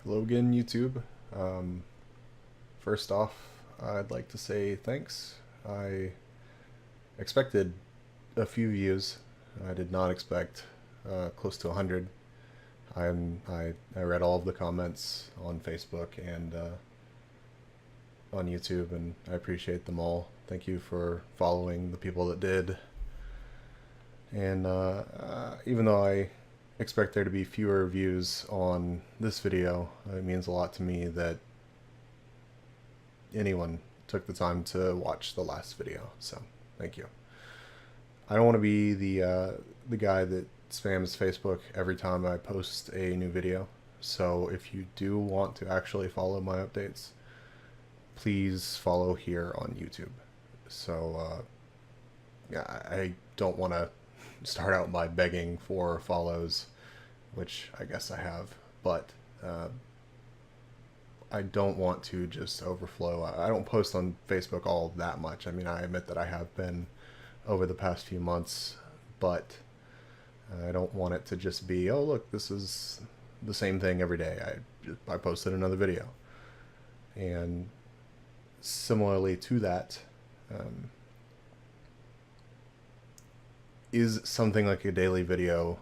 Hello again, YouTube. First off, I'd like to say thanks. I expected a few views. I did not expect close to 100. I read all of the comments on Facebook and on YouTube, and I appreciate them all. Thank you for following the people that did. And even though I expect there to be fewer views on this video, it means a lot to me that anyone took the time to watch the last video. So thank you. I don't want to be the guy that spams Facebook every time I post a new video. So if you do want to actually follow my updates, please follow here on YouTube. So yeah, I don't want to start out by begging for follows, which I guess I have, but I don't want to just overflow. I don't post on Facebook all that much. I mean, I admit that I have been over the past few months, but I don't want it to just be, oh, look, this is the same thing every day. I posted another video. And similarly to that, is something like a daily video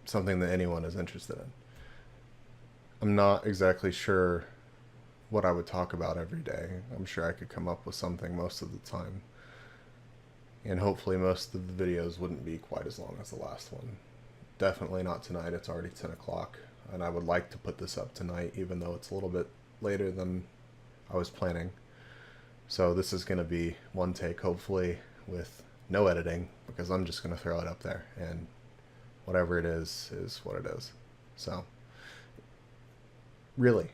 something that anyone is interested in? I'm not exactly sure what I would talk about every day. I'm sure I could come up with something most of the time. And hopefully most of the videos wouldn't be quite as long as the last one. Definitely not tonight. It's already 10 o'clock. And I would like to put this up tonight, even though it's a little bit later than I was planning. So this is going to be one take, hopefully, with no editing, because I'm just going to throw it up there. And whatever it is what it is. So really,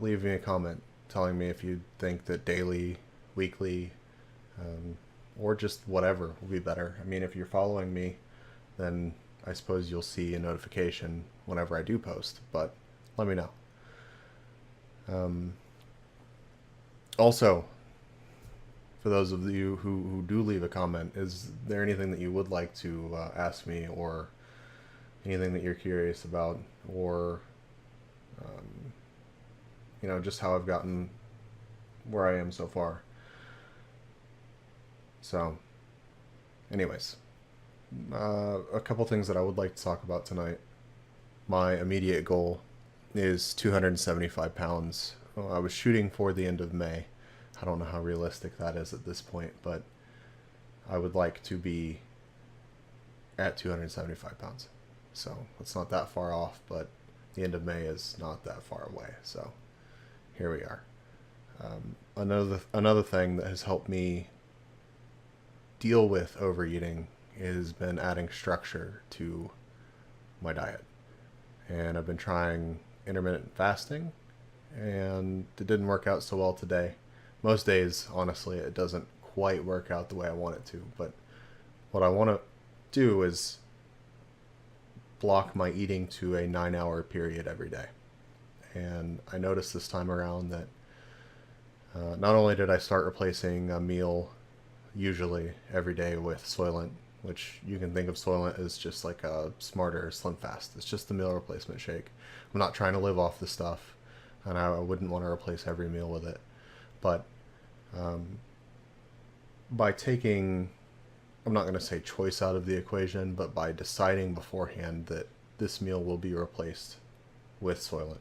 leave me a comment telling me if you think that daily, weekly, or just whatever will be better. I mean, if you're following me, then I suppose you'll see a notification whenever I do post, but let me know. Also, for those of you who do leave a comment, is there anything that you would like to ask me, or anything that you're curious about, or you know, just how I've gotten where I am so far? So anyways, a couple things that I would like to talk about tonight. My immediate goal is 275 pounds. I was shooting for the end of May. I don't know how realistic that is at this point, but I would like to be at 275 pounds. So it's not that far off, but the end of May is not that far away. So here we are. Another thing that has helped me deal with overeating has been adding structure to my diet. And I've been trying intermittent fasting, and it didn't work out so well today. Most days, honestly, it doesn't quite work out the way I want it to, but what I want to do is block my eating to a 9-hour period every day. And I noticed this time around that not only did I start replacing a meal usually every day with Soylent, which you can think of Soylent as just like a smarter Slim Fast. It's just a meal replacement shake. I'm not trying to live off the stuff, and I wouldn't want to replace every meal with it. But by taking, I'm not going to say choice out of the equation, but by deciding beforehand that this meal will be replaced with Soylent,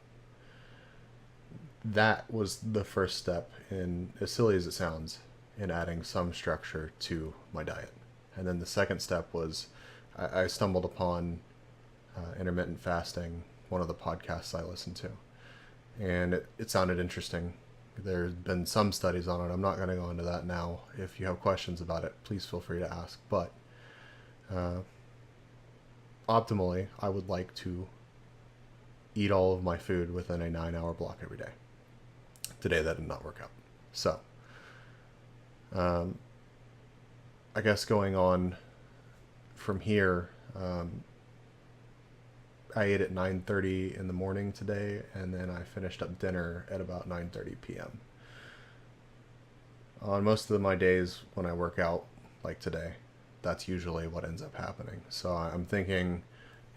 that was the first step, in, as silly as it sounds, in adding some structure to my diet. And then the second step was I stumbled upon intermittent fasting, one of the podcasts I listened to. And it sounded interesting. There's been some studies on it. I'm not going to go into that now. If you have questions about it, please feel free to ask. But optimally, I would like to eat all of my food within a 9-hour block every day. Today that did not work out. So I guess going on from here, I ate at 9:30 in the morning today, and then I finished up dinner at about 9:30 p.m. On most of my days when I work out, like today, that's usually what ends up happening. So I'm thinking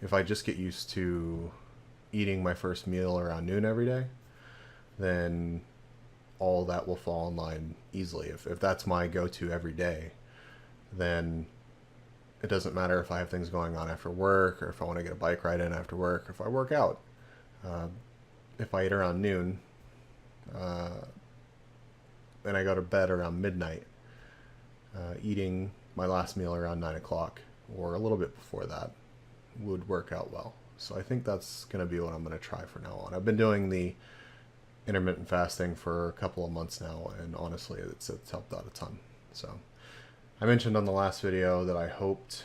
if I just get used to eating my first meal around noon every day, then all that will fall in line easily. If that's my go-to every day, then it doesn't matter if I have things going on after work, or if I want to get a bike ride in after work, or if I work out. Uh, if I eat around noon, uh, and I go to bed around midnight, eating my last meal around 9 o'clock or a little bit before that would work out well. So I think that's going to be what I'm going to try from now on. I've been doing the intermittent fasting for a couple of months now, and honestly, it's helped out a ton. So I mentioned on the last video that I hoped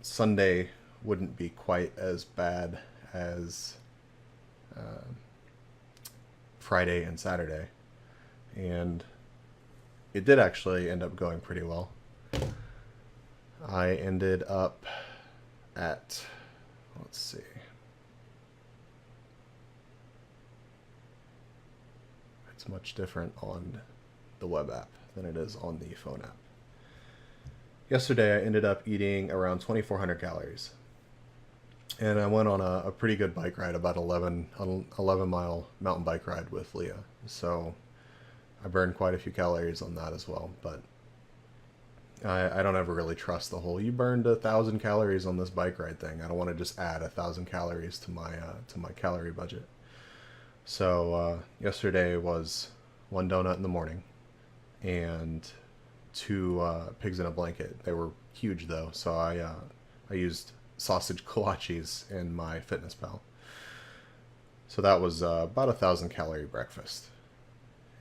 Sunday wouldn't be quite as bad as Friday and Saturday, and it did actually end up going pretty well. I ended up at, let's see, it's much different on the web app than it is on the phone app. Yesterday I ended up eating around 2,400 calories, and I went on a pretty good bike ride, about 11 mile mountain bike ride with Leah. So I burned quite a few calories on that as well, but I don't ever really trust the whole, you burned 1,000 calories on this bike ride thing. I don't want to just add 1,000 calories to my calorie budget. So yesterday was one donut in the morning and two pigs in a blanket. They were huge though, so I used sausage kolaches in my FitnessPal. So that was about 1,000 calorie breakfast.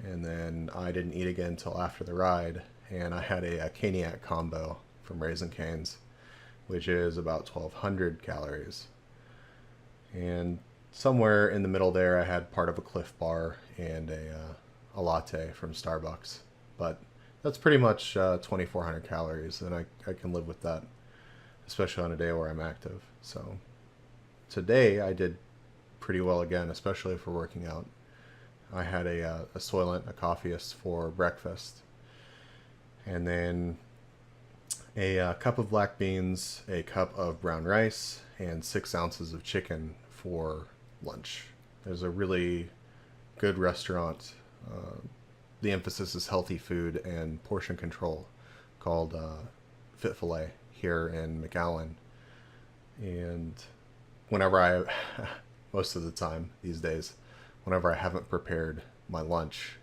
And then I didn't eat again until after the ride, and I had a Caniac combo from Raising Cane's, which is about 1,200 calories. And somewhere in the middle there, I had part of a Cliff Bar and a latte from Starbucks. But that's pretty much 2,400 calories, and I can live with that, especially on a day where I'm active. So today I did pretty well again, especially for working out. I had a Soylent, a Coffeeist for breakfast, and then a cup of black beans, a cup of brown rice, and 6 ounces of chicken for lunch. There's a really good restaurant. The emphasis is healthy food and portion control, called Fit Filet here in McAllen. And whenever most of the time these days, whenever I haven't prepared my lunch,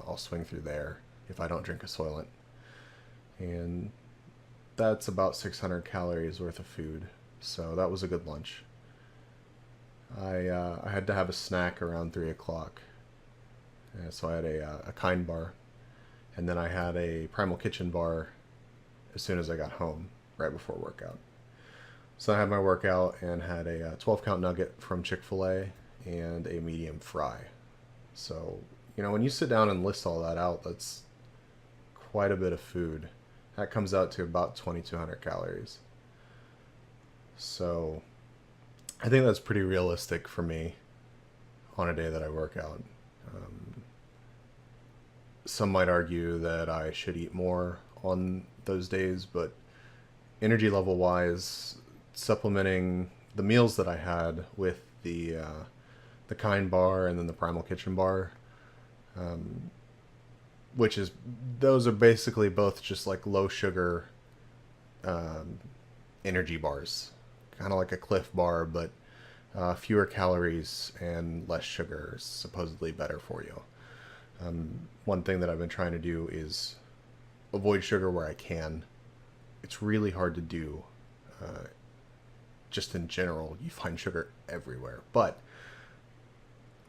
I'll swing through there if I don't drink a Soylent. And that's about 600 calories worth of food. So that was a good lunch. I had to have a snack around 3 o'clock. So I had a Kind bar. And then I had a Primal Kitchen bar as soon as I got home, right before workout. So I had my workout and had a 12-count nugget from Chick-fil-A and a medium fry. So, when you sit down and list all that out, that's quite a bit of food. That comes out to about 2,200 calories. So I think that's pretty realistic for me on a day that I work out. Some might argue that I should eat more on those days, but energy level wise, supplementing the meals that I had with the Kind bar and then the Primal Kitchen bar, those are basically both just like low sugar energy bars, kind of like a Cliff Bar, but fewer calories and less sugar, supposedly better for you. One thing that I've been trying to do is avoid sugar where I can. It's really hard to do. Just in general, you find sugar everywhere, but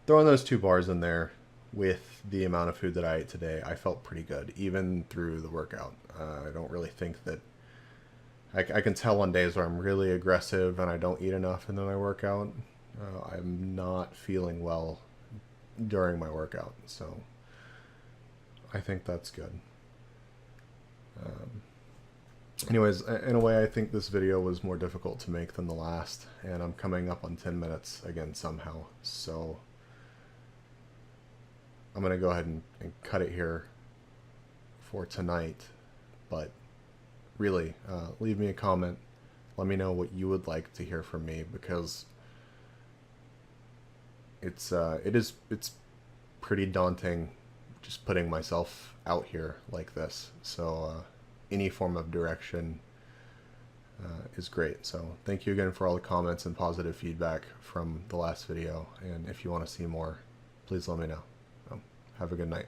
throwing those 2 bars in there with the amount of food that I ate today, I felt pretty good, even through the workout. I don't really think that... I can tell on days where I'm really aggressive and I don't eat enough and then I work out. I'm not feeling well during my workout, so I think that's good. Anyways, in a way, I think this video was more difficult to make than the last, and I'm coming up on 10 minutes again somehow, so I'm going to go ahead and cut it here for tonight. But really, leave me a comment. Let me know what you would like to hear from me, because it's pretty daunting just putting myself out here like this. So any form of direction is great. So thank you again for all the comments and positive feedback from the last video. And if you want to see more, please let me know. Have a good night.